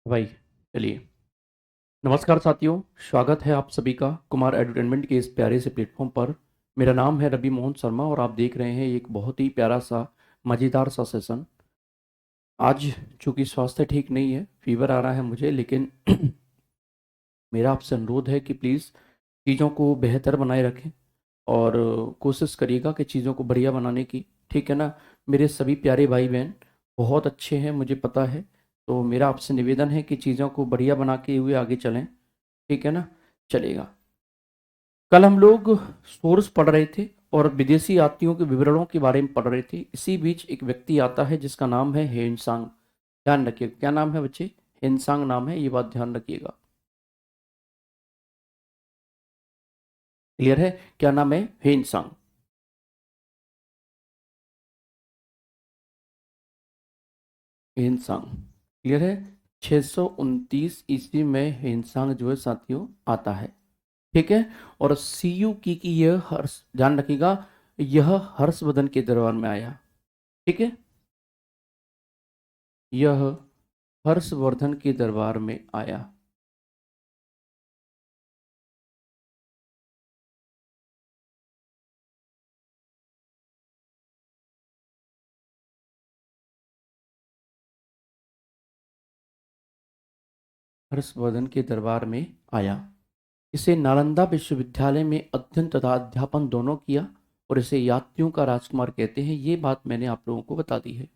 भाई चलिए। नमस्कार साथियों, स्वागत है आप सभी का कुमार एंटरटेनमेंट के इस प्यारे से प्लेटफॉर्म पर। मेरा नाम है रवि मोहन शर्मा और आप देख रहे हैं एक बहुत ही प्यारा सा मज़ेदार सा सेशन। आज चूंकि स्वास्थ्य ठीक नहीं है, फीवर आ रहा है मुझे, लेकिन मेरा आपसे अनुरोध है कि प्लीज़ चीज़ों को बेहतर बनाए रखें और कोशिश करिएगा कि चीज़ों को बढ़िया बनाने की। ठीक है ना? मेरे सभी प्यारे भाई बहन बहुत अच्छे हैं, मुझे पता है। तो मेरा आपसे निवेदन है कि चीज़ों को बढ़िया बना के हुए आगे चलें। ठीक है ना? चलेगा। कल हम लोग सोर्स पढ़ रहे थे और विदेशी यात्रियों के विवरणों के बारे में पढ़ रहे थे। इसी बीच एक व्यक्ति आता है जिसका नाम है हेनसांग। ध्यान रखिएगा, क्या नाम है बच्चे? हेनसांग नाम है, ये बात ध्यान रखिएगा। क्लियर है? क्या नाम है? हेनसांग। हेनसांग। क्लियर है? 629 ईस्वी में हेनसांग जो है साथियों आता है। ठीक है। और सीयू की यह हर्ष, ध्यान रखिएगा, यह हर्षवर्धन के दरबार में आया। ठीक है। यह हर्षवर्धन के दरबार में आया। हर्षवर्धन के दरबार में आया। इसे नालंदा विश्वविद्यालय में अध्ययन तथा अध्यापन दोनों किया और इसे यात्रियों का राजकुमार कहते हैं। ये बात मैंने आप लोगों को बता दी है।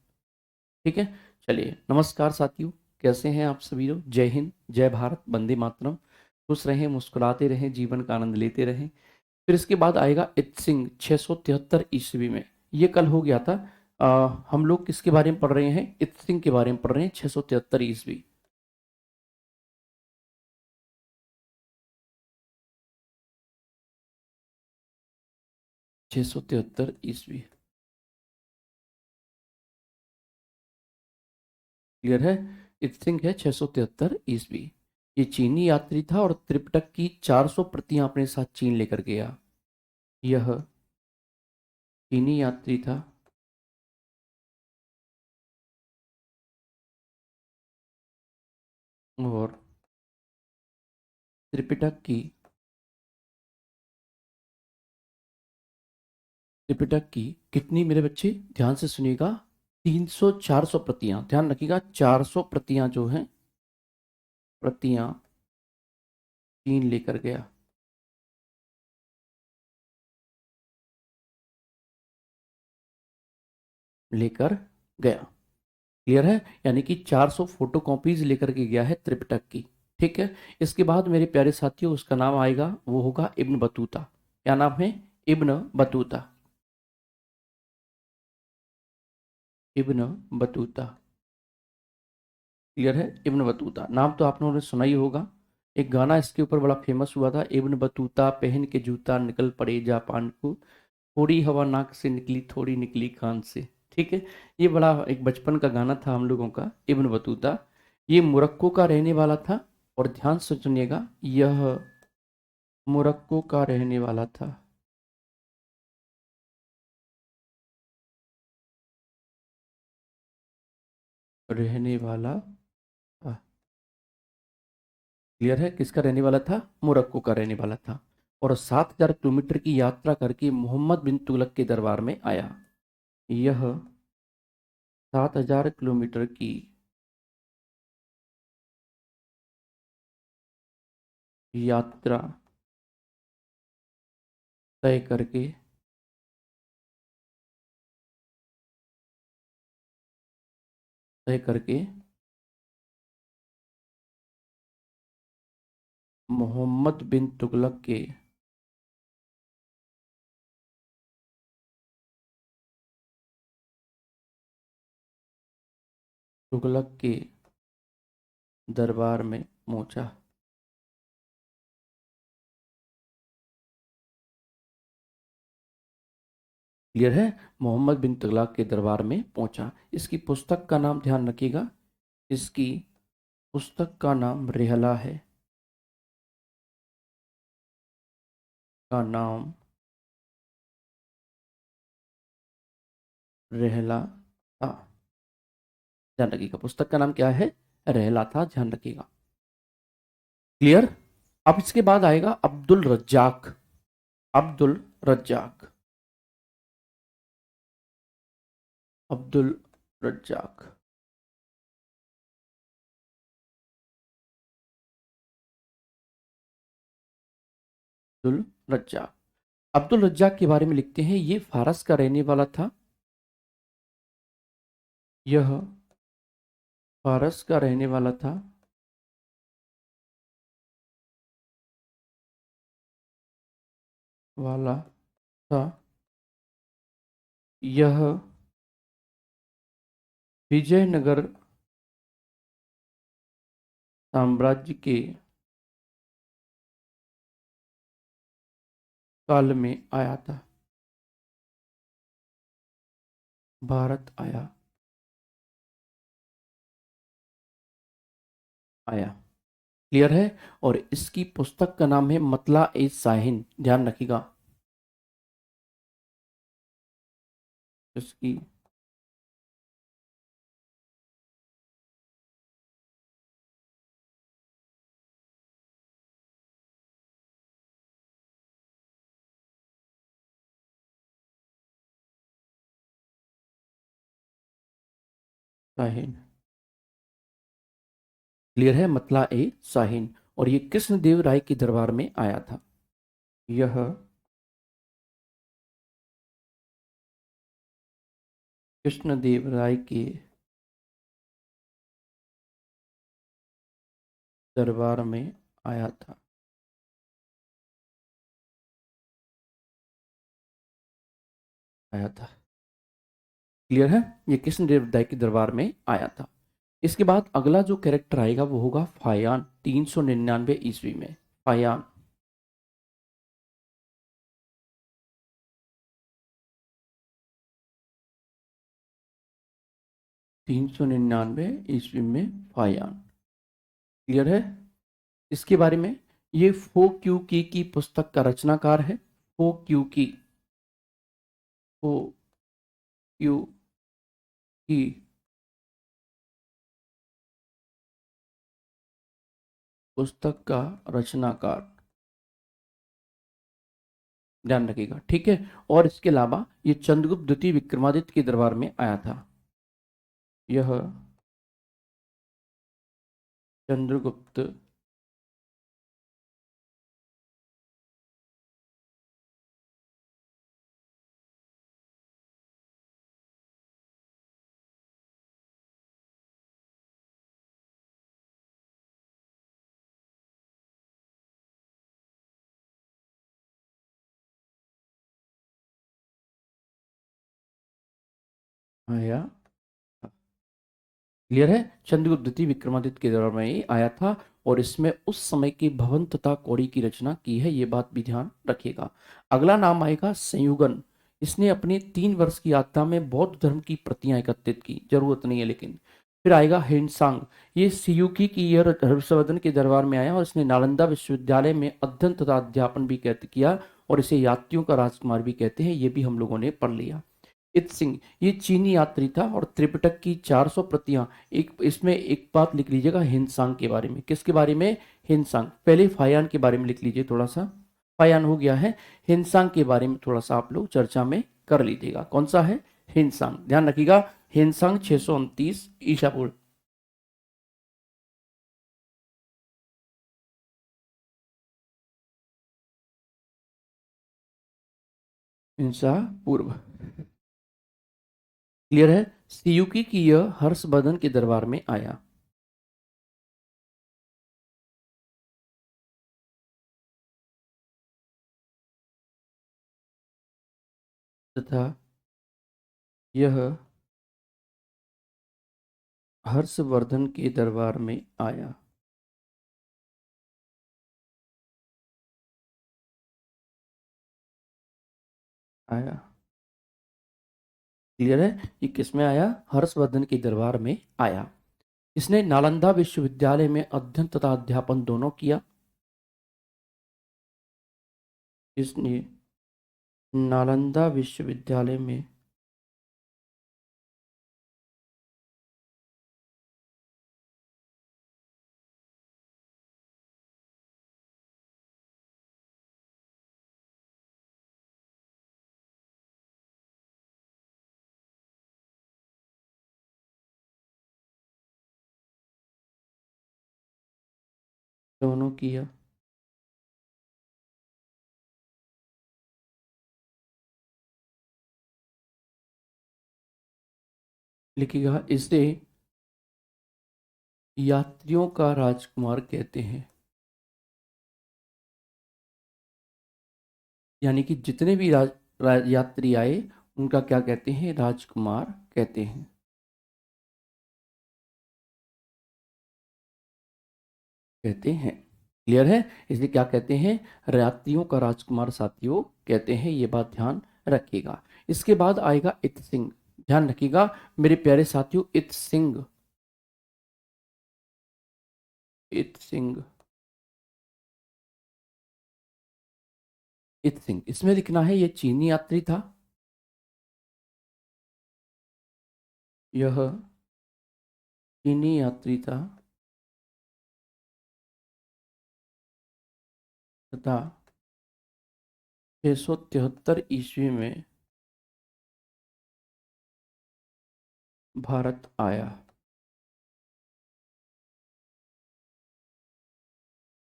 ठीक है। चलिए, नमस्कार साथियों, कैसे हैं आप सभी लोग? जय हिंद, जय भारत, वंदे मातरम। खुश रहें, मुस्कुराते रहें, जीवन का आनंद लेते रहें। फिर इसके बाद आएगा इत्सिंग 673 ईस्वी में। ये कल हो गया था। हम लोग किसके बारे में पढ़ रहे हैं? इत्सिंग के बारे में पढ़ रहे हैं, 673 ईस्वी। 673 ईस्वी। क्लियर है? इत्सिंग है 673 ईस्वी। ये चीनी यात्री था और त्रिपिटक की 400 प्रतियां अपने साथ चीन लेकर गया। यह चीनी यात्री था और त्रिपिटक की त्रिपिटक की कितनी मेरे बच्चे ध्यान से सुनिएगा? 300 400 प्रतियां, ध्यान रखिएगा, 400 प्रतियां जो हैं, प्रतियां चीन लेकर गया। लेकर गया। क्लियर है? यानी कि 400 फोटो कॉपीज लेकर के गया है त्रिपिटक की। ठीक है। इसके बाद मेरे प्यारे साथियों उसका नाम आएगा, वो होगा इब्न बतूता। क्या नाम है? Ibn Battuta. Ibn Battuta. Clear है? इब्न बतूता नाम तो आप लोगों ने सुना ही होगा। एक गाना इसके ऊपर बड़ा फेमस हुआ था, इब्न बतूता पहन के जूता निकल पड़े जापान को, थोड़ी हवा नाक से निकली थोड़ी निकली कान से। ठीक है। ये बड़ा एक बचपन का गाना था हम लोगों का। इब्न बतूता ये मोरक्को का रहने वाला था। और ध्यान से सुनिएगा, यह मोरक्को का रहने वाला था। रहने वाला था। क्लियर है? किसका रहने वाला था? मोरक्को का रहने वाला था। और 7,000 किलोमीटर की यात्रा करके मोहम्मद बिन तुगलक के दरबार में आया। यह 7,000 किलोमीटर की यात्रा तय करके तय करके मोहम्मद बिन तुगलक के दरबार में पहुंचा। क्लियर है? मोहम्मद बिन तुगलक के दरबार में पहुंचा। इसकी पुस्तक का नाम ध्यान रखिएगा। इसकी पुस्तक का नाम रेहला है। का नाम रेहला था। ध्यान रखिएगा, पुस्तक का नाम क्या है? रहला था, ध्यान रखिएगा। क्लियर। अब इसके बाद आएगा अब्दुल रज्जाक। अब्दुल रज्जाक। अब्दुल रज्जाक। अब्दुल रज्जाक। अब्दुल रज्जाक के बारे में लिखते हैं, ये फारस का रहने वाला था। यह फारस का रहने वाला था। वाला था। यह विजयनगर साम्राज्य के काल में आया था। भारत आया। क्लियर है। और इसकी पुस्तक का नाम है मतला ए साहिन, ध्यान रखिएगा। इसकी साहिन। क्लियर है, मतला ए साहिन। और ये कृष्णदेव राय के दरबार में आया था। यह कृष्णदेव राय के दरबार में आया था। आया था। क्लियर है। ये कृष्णदेव राय के दरबार में आया था। इसके बाद अगला जो कैरेक्टर आएगा वो होगा फायान, 399 ईस्वी में। फायान। 399 ईस्वी में फायान। क्लियर है। इसके बारे में, ये फो क्यू की पुस्तक का रचनाकार है। फो क्यू की। फो क्यू की पुस्तक का रचनाकार, ध्यान रखिएगा, ठीक है। और इसके अलावा ये चंद्रगुप्त द्वितीय विक्रमादित्य के दरबार में आया था। यह चंद्रगुप्त आया। क्लियर है। चंद्रगुप्त द्वितीय विक्रमादित्य के दौरान में ये आया था। और इसमें उस समय के भवन तथा कौड़ी की रचना की है, ये बात भी ध्यान रखिएगा। अगला नाम आएगा संयुगन। इसने अपने 3 वर्ष की यात्रा में बौद्ध धर्म की प्रतियां एकत्रित की, जरूरत नहीं है लेकिन। फिर आएगा हिंसांग। ये सियुकी की यह हर्षवर्धन के दरबार में आया और इसने नालंदा विश्वविद्यालय में अध्ययन तथा अध्यापन भी कहते किया। और इसे यात्रियों का राजकुमार भी कहते हैं, ये भी हम लोगों ने पढ़ लिया। इत सिंह, ये चीनी यात्री था और त्रिपिटक की 400 प्रतियां। एक इसमें एक बात लिख लीजिएगा हिंसांग के बारे में। किसके बारे में? हिंसांग। पहले फायान के बारे में लिख लीजिए थोड़ा सा। फायान हो गया है। हिंसांग के बारे में थोड़ा सा आप लोग चर्चा में कर लीजिएगा। कौन सा है? हिंसांग, ध्यान रखिएगा। हिंसांग 629 ईसा पूर्व। ईसा पूर्व। क्लियर है। सियुकी की यह हर्षवर्धन के दरबार में आया तथा यह हर्षवर्धन के दरबार में आया। आया। क्लियर है। ये किसमें आया? हर्षवर्धन के दरबार में आया। इसने नालंदा विश्वविद्यालय में अध्ययन तथा अध्यापन दोनों किया। इसने नालंदा विश्वविद्यालय में दोनों किया। लिखिएगा, इसे यात्रियों का राजकुमार कहते हैं। यानी कि जितने भी यात्री आए उनका क्या कहते हैं, राजकुमार कहते हैं। कहते हैं। क्लियर है। इसलिए क्या कहते हैं, यात्रियों का राजकुमार साथियों कहते हैं। ये बात ध्यान रखिएगा। इसके बाद आएगा इत सिंह। ध्यान रखिएगा मेरे प्यारे साथियों, इत सिंह। इत सिंह। इत सिंह, इसमें लिखना है ये चीनी यात्री था। यह चीनी यात्री था तथा 673 ईस्वी में भारत आया।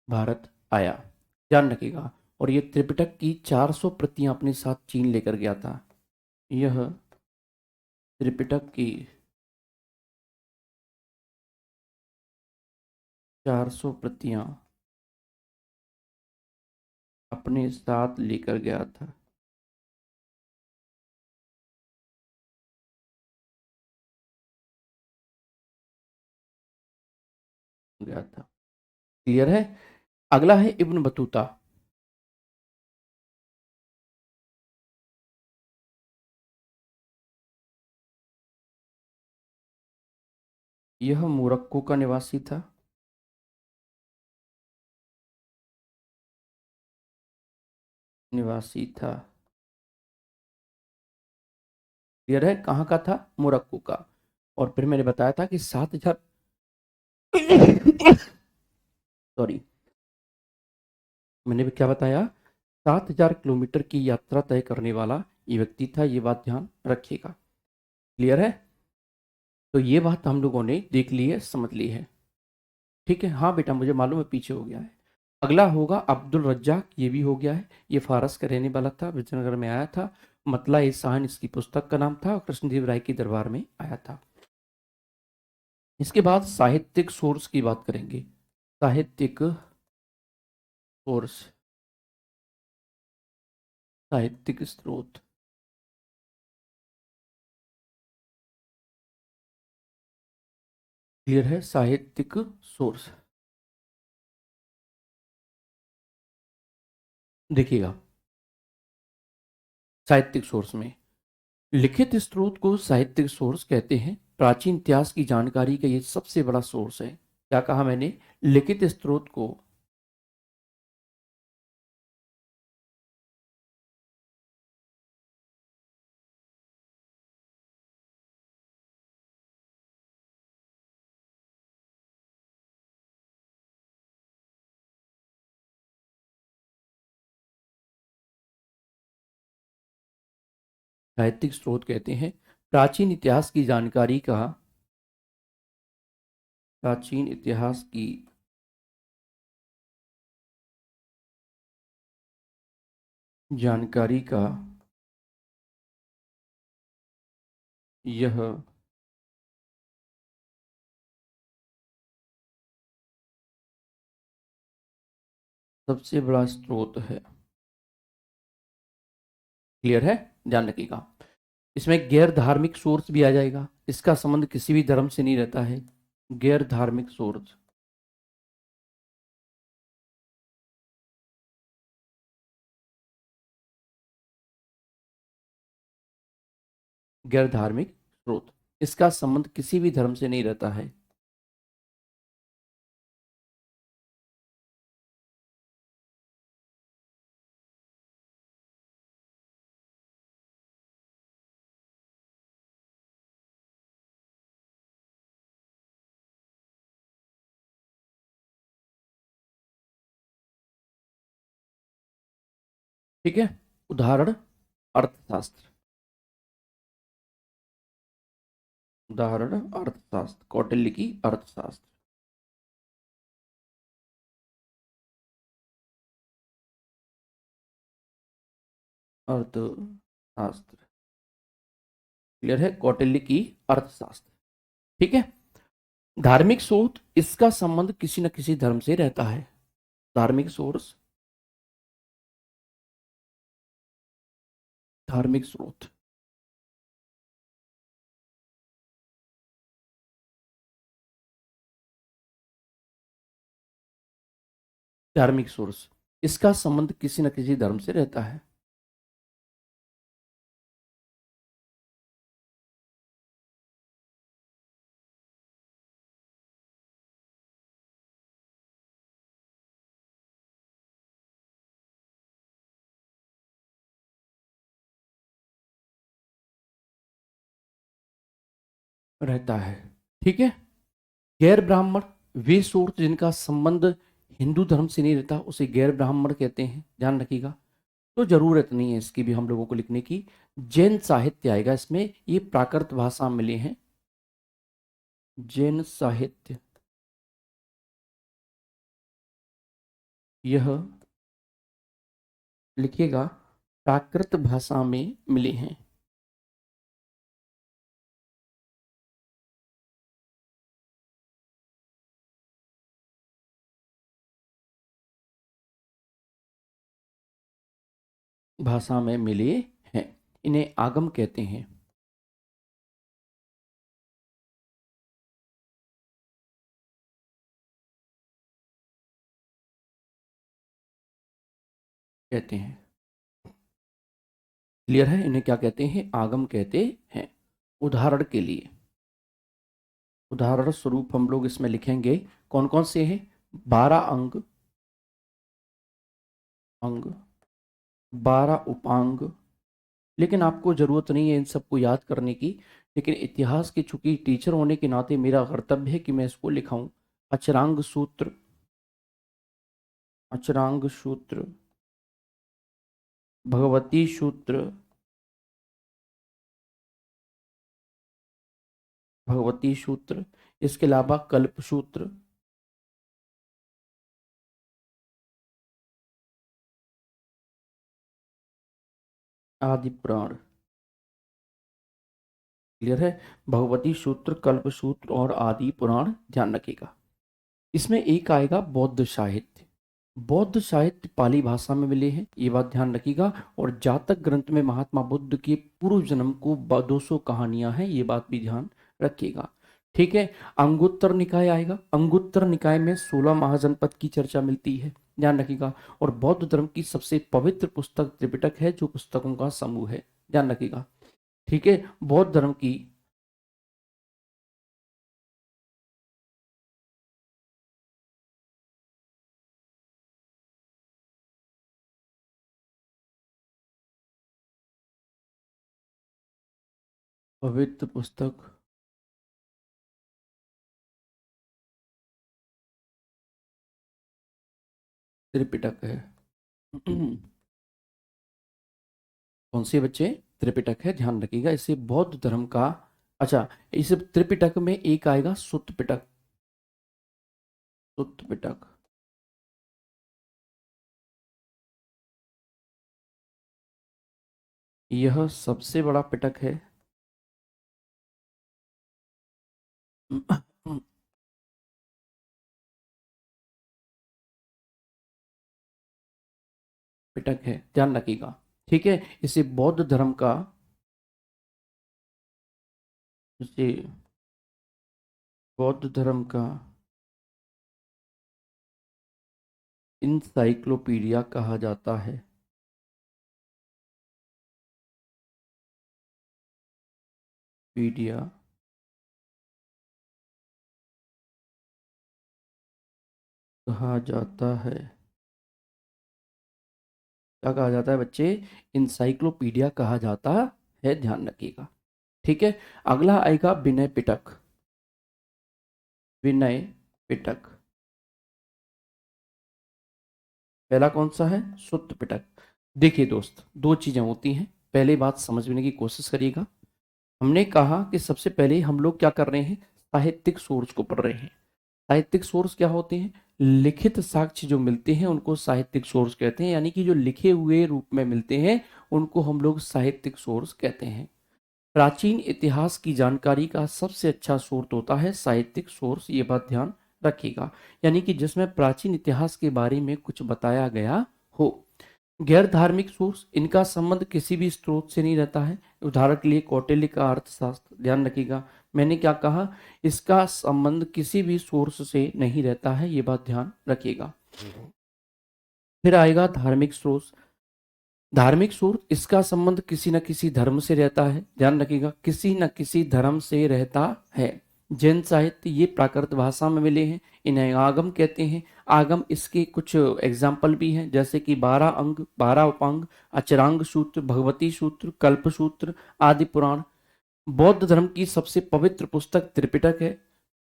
भारत आया। ध्यान रखिएगा। और ये त्रिपिटक की 400 प्रतियां अपने साथ चीन लेकर गया था। यह त्रिपिटक की 400 प्रतियां अपने साथ लेकर गया था। गया था। क्लियर है। अगला है इब्न बतूता। यह मोरक्को का निवासी था। निवासी था। क्लियर है। कहाँ का था, मोरक्को का। और फिर मैंने बताया था कि 7,000 सॉरी, मैंने भी क्या बताया, 7,000 किलोमीटर की यात्रा तय करने वाला ये व्यक्ति था। ये बात ध्यान रखिएगा। क्लियर है। तो ये बात हम लोगों ने देख ली है, समझ ली है। ठीक है। हाँ बेटा, मुझे मालूम है पीछे हो गया है। अगला होगा अब्दुल रज्जाक। ये भी हो गया है। ये फारस का रहने वाला था, विजयनगर में आया था। मतला ए शाहन इसकी पुस्तक का नाम था, और कृष्णदेव राय के दरबार में आया था। इसके बाद साहित्यिक सोर्स की बात करेंगे। साहित्यिक सोर्स, साहित्यिक स्रोत। क्लियर है। साहित्यिक सोर्स। देखिएगा, साहित्यिक सोर्स में लिखित स्रोत को साहित्यिक सोर्स कहते हैं। प्राचीन इतिहास की जानकारी का ये सबसे बड़ा सोर्स है। क्या कहा मैंने, लिखित स्रोत को साहित्यिक स्रोत कहते हैं। प्राचीन इतिहास की जानकारी का, प्राचीन इतिहास की जानकारी का यह सबसे बड़ा स्रोत है। क्लियर है। ध्यान रखिएगा। इसमें गैर धार्मिक सोर्स भी आ जाएगा। इसका संबंध किसी भी धर्म से नहीं रहता है। गैर धार्मिक सोर्स, गैर धार्मिक स्रोत, इसका संबंध किसी भी धर्म से नहीं रहता है। ठीक है। उदाहरण, अर्थशास्त्र। उदाहरण अर्थशास्त्र, कौटिल्य की अर्थशास्त्र। अर्थशास्त्र। क्लियर है? कौटिल्य की अर्थशास्त्र। ठीक है। धार्मिक स्रोत, इसका संबंध किसी न किसी धर्म से रहता है। धार्मिक सोर्स, धार्मिक स्रोत। धार्मिक सोर्स, इसका संबंध किसी न किसी धर्म से रहता है। रहता है। ठीक है। गैर ब्राह्मण, वे सोर्स जिनका संबंध हिंदू धर्म से नहीं रहता, उसे गैर ब्राह्मण कहते हैं, ध्यान रखिएगा। तो जरूरत नहीं है इसकी भी हम लोगों को लिखने की। जैन साहित्य आएगा इसमें, ये प्राकृत भाषा में मिले हैं। जैन साहित्य, यह लिखिएगा प्राकृत भाषा में मिले हैं। भाषा में मिले हैं, इन्हें आगम कहते हैं। कहते हैं। क्लियर है? इन्हें क्या कहते हैं? आगम कहते हैं। उदाहरण के लिए, उदाहरण स्वरूप हम लोग इसमें लिखेंगे कौन कौन से हैं। 12 अंग, अंग, 12 उपांग। लेकिन आपको जरूरत नहीं है इन सबको याद करने की, लेकिन इतिहास के चूंकि टीचर होने के नाते मेरा कर्तव्य है कि मैं इसको लिखाऊं। अचरांग सूत्र, अचरांग सूत्र, भगवती सूत्र, भगवती सूत्र, इसके अलावा कल्प सूत्र, आदि पुराण। क्लियर है? भगवती सूत्र, कल्प सूत्र और आदि पुराण, ध्यान रखिएगा। इसमें एक आएगा बौद्ध साहित्य। बौद्ध साहित्य पाली भाषा में मिले हैं, ये बात ध्यान रखिएगा। और जातक ग्रंथ में महात्मा बुद्ध के पूर्व जन्म को 200 कहानियां हैं, ये बात भी ध्यान रखिएगा। ठीक है। अंगुत्तर निकाय आएगा। अंगुत्तर निकाय में 16 महाजनपद की चर्चा मिलती है, ध्यान रखिएगा। और बौद्ध धर्म की सबसे पवित्र पुस्तक त्रिपिटक है, जो पुस्तकों का समूह है, ध्यान रखिएगा। ठीक है। बौद्ध धर्म की पवित्र पुस्तक त्रिपिटक है। कौन से बच्चे? त्रिपिटक है, ध्यान रखिएगा। इसे बौद्ध धर्म का, अच्छा, इस त्रिपिटक में एक आएगा सुत्त पिटक। सुत्त पिटक, यह सबसे बड़ा पिटक है। पिटक है, ध्यान रखिएगा। ठीक है। इसे बौद्ध धर्म का, इसे बौद्ध धर्म का इंसाइक्लोपीडिया कहा जाता है। पीडिया कहा जाता है। क्या कहा जाता है बच्चे? इंसाइक्लोपीडिया कहा जाता है, ध्यान रखिएगा। ठीक है। अगला आएगा विनय पिटक। विनय पिटक। पहला कौन सा है? सुत्त पिटक। देखिए दोस्त, दो चीजें होती हैं, पहले बात समझने की कोशिश करिएगा। हमने कहा कि सबसे पहले हम लोग क्या कर रहे हैं? साहित्यिक सोर्स को पढ़ रहे हैं। साहित्यिक सोर्स क्या होते हैं? लिखित साक्ष्य जो मिलते हैं उनको साहित्यिक सोर्स कहते हैं, यानी कि जो लिखे हुए रूप में मिलते हैं उनको हम लोग साहित्यिक सोर्स कहते हैं। प्राचीन इतिहास की जानकारी का सबसे अच्छा स्रोत होता है साहित्यिक सोर्स, ये बात ध्यान रखिएगा, यानी कि जिसमें प्राचीन इतिहास के बारे में कुछ बताया गया हो। गैर धार्मिक सोर्स, इनका संबंध किसी भी स्रोत से नहीं रहता है। उदाहरण के लिए कौटिल्य का अर्थशास्त्र, ध्यान रखिएगा मैंने क्या कहा, इसका संबंध किसी भी सोर्स से नहीं रहता है, ये बात ध्यान रखिएगा। फिर आएगा धार्मिक सोर्स। धार्मिक सोर्स, इसका संबंध किसी न किसी धर्म से रहता है, ध्यान रखिएगा किसी न किसी धर्म से रहता है। जैन साहित्य ये प्राकृत भाषा में मिले हैं, इन्हें आगम कहते हैं। आगम, इसके कुछ एग्जाम्पल भी हैं, जैसे कि 12 अंग, 12 उपांग, अचरांग सूत्र, भगवती सूत्र, कल्प सूत्र, आदि पुराण। बौद्ध धर्म की सबसे पवित्र पुस्तक त्रिपिटक है।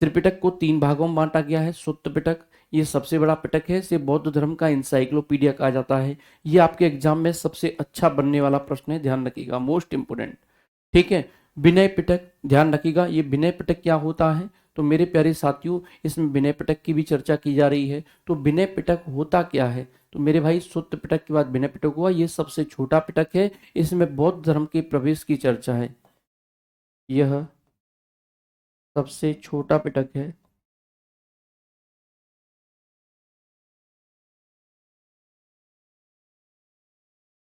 त्रिपिटक को 3 भागों में बांटा गया है। सुत्त पिटक, ये सबसे बड़ा पिटक है, इसे बौद्ध धर्म का इंसाइक्लोपीडिया कहा जाता है। ये आपके एग्जाम में सबसे अच्छा बनने वाला प्रश्न है, ध्यान रखिएगा, मोस्ट इंपोर्टेंट। ठीक है। विनय पिटक, ध्यान रखिएगा ये विनय पिटक क्या होता है। तो मेरे प्यारे साथियों, इसमें विनय पिटक की भी चर्चा की जा रही है। तो विनय पिटक होता क्या है? तो मेरे भाई, सुत्त पिटक के बाद विनय पिटक हुआ, ये सबसे छोटा पिटक है, इसमें बौद्ध धर्म के प्रवेश की चर्चा है। यह सबसे छोटा पिटक है।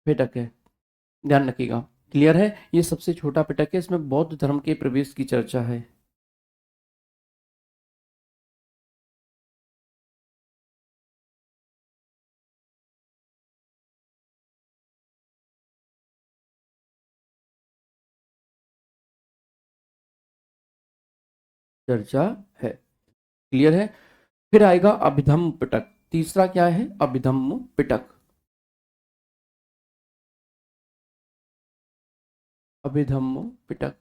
पिटक है, ध्यान रखिएगा। क्लियर है? ये सबसे छोटा पिटक है, इसमें बौद्ध धर्म के प्रवेश की चर्चा है। चर्चा है। क्लियर है? फिर आएगा अभिधम्म पिटक। तीसरा क्या है? अभिधम्म पिटक। अभिधम्म पिटक।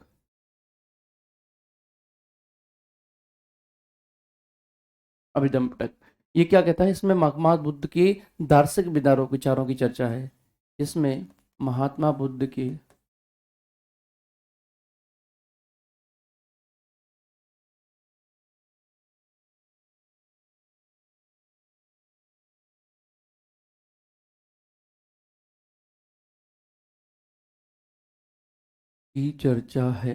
अभिधम्म पिटक ये क्या कहता है? इसमें महात्मा बुद्ध के दार्शनिक विचारों की चर्चा है। इसमें महात्मा बुद्ध के की चर्चा है।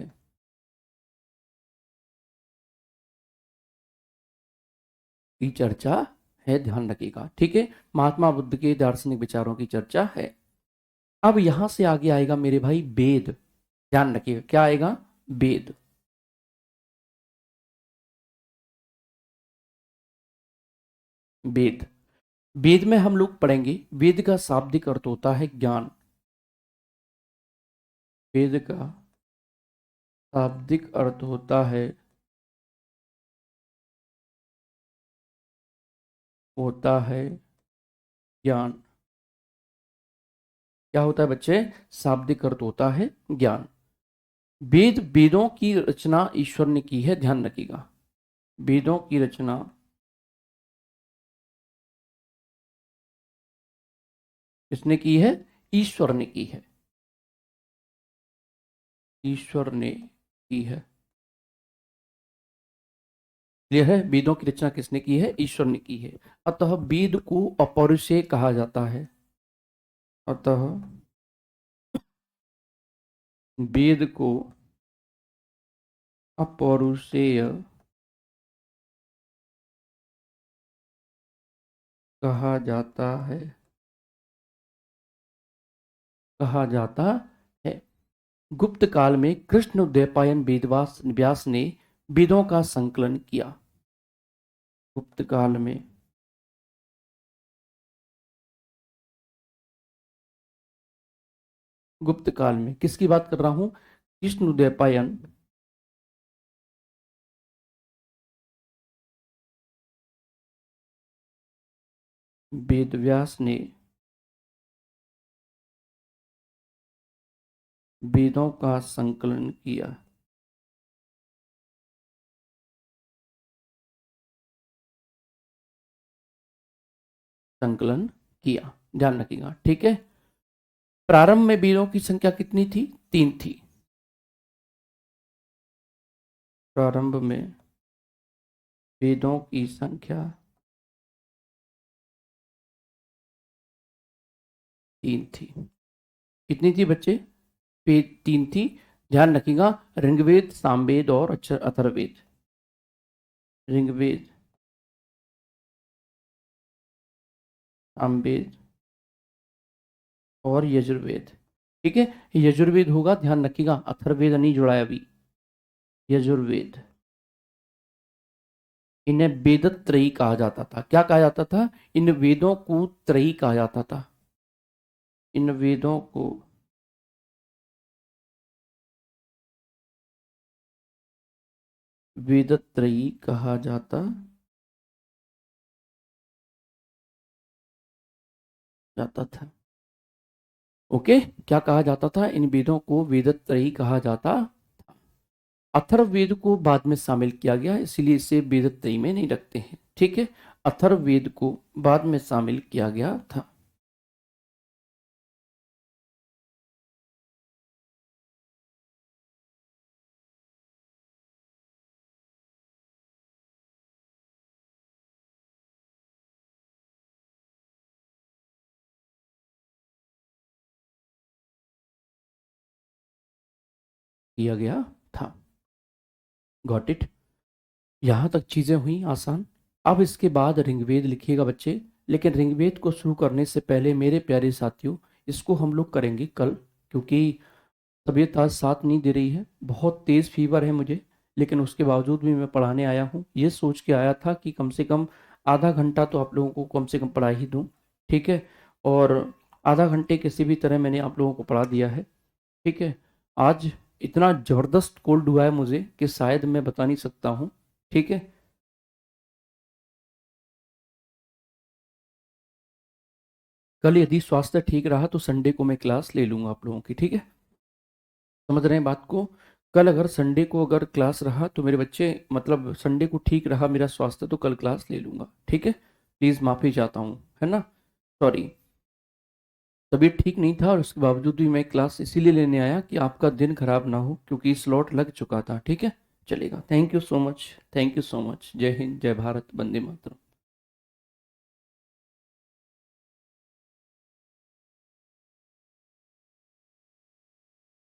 की चर्चा है, ध्यान रखिएगा। ठीक है, महात्मा बुद्ध के दार्शनिक विचारों की चर्चा है। अब यहां से आगे आएगा मेरे भाई वेद। ध्यान रखिएगा क्या आएगा? वेद। वेद, वेद में हम लोग पढ़ेंगे, वेद का शाब्दिक अर्थ होता है ज्ञान। वेद का शाब्दिक अर्थ होता है ज्ञान। क्या होता है बच्चे? शाब्दिक अर्थ होता है ज्ञान। वेदों की रचना ईश्वर ने की है, ध्यान रखिएगा। वेदों की रचना किसने की है? ईश्वर ने की है। ईश्वर ने की है। क्लियर है? वेदों की रचना किसने की है? ईश्वर ने की है। अतः वेद को अपौरुषेय कहा जाता है। अतः वेद को अपौरुषेय कहा जाता है। कहा जाता है। गुप्त काल में कृष्ण द्वैपायन वेदव्यास व्यास ने वेदों का संकलन किया। गुप्त काल में गुप्त काल में किसकी बात कर रहा हूं? कृष्ण द्वैपायन वेदव्यास ने वेदों का संकलन किया। संकलन किया, ध्यान रखिएगा। ठीक है। प्रारंभ में वेदों की संख्या कितनी थी? 3 थी। प्रारंभ में वेदों की संख्या 3 थी। कितनी थी बच्चे? 3 थी। ध्यान रखिएगा, ऋग्वेद, सामवेद और अथर्ववेद। ऋग्वेद, सामवेद और यजुर्वेद। ठीक है, यजुर्वेद होगा, ध्यान रखिएगा, अथर्ववेद नहीं जुड़ा है अभी। यजुर्वेद, इन्हें वेदत्रयी कहा जाता था। क्या कहा जाता था? इन वेदों को त्रयी कहा जाता था। इन वेदों को वेदत्रयी कहा जाता था। ओके, क्या कहा जाता था? इन वेदों को वेदत्रयी कहा जाता। अथर्ववेद को बाद में शामिल किया गया, इसीलिए इसे वेदत्रयी में नहीं रखते हैं। ठीक है, अथर्ववेद को बाद में शामिल किया गया था। किया गया था। Got it? यहाँ तक चीजें हुई आसान। अब इसके बाद ऋग्वेद लिखिएगा बच्चे, लेकिन ऋग्वेद को शुरू करने से पहले मेरे प्यारे साथियों, इसको हम लोग करेंगे कल, क्योंकि तबीयत आज साथ नहीं दे रही है, बहुत तेज़ फीवर है मुझे। लेकिन उसके बावजूद भी मैं पढ़ाने आया हूँ, ये सोच के आया था कि कम से कम आधा घंटा तो आप लोगों को कम से कम पढ़ा ही दूँ। ठीक है, और आधा घंटे किसी भी तरह मैंने आप लोगों को पढ़ा दिया है। ठीक है, आज इतना ज़बरदस्त कोल्ड हुआ है मुझे कि शायद मैं बता नहीं सकता हूँ। ठीक है, कल यदि स्वास्थ्य ठीक रहा तो संडे को मैं क्लास ले लूँगा आप लोगों की। ठीक है, समझ रहे हैं बात को? कल अगर संडे को अगर क्लास रहा तो मेरे बच्चे, मतलब संडे को ठीक रहा मेरा स्वास्थ्य तो कल क्लास ले लूँगा। ठीक है, प्लीज़ माफ़ी चाहता हूँ, है ना? सॉरी, तबीयत ठीक नहीं था और उसके बावजूद भी मैं क्लास इसीलिए लेने आया कि आपका दिन खराब ना हो, क्योंकि स्लॉट लग चुका था। ठीक है, चलेगा। Thank you so much, thank you so much. जय हिंद, जय भारत, वंदे मातरम।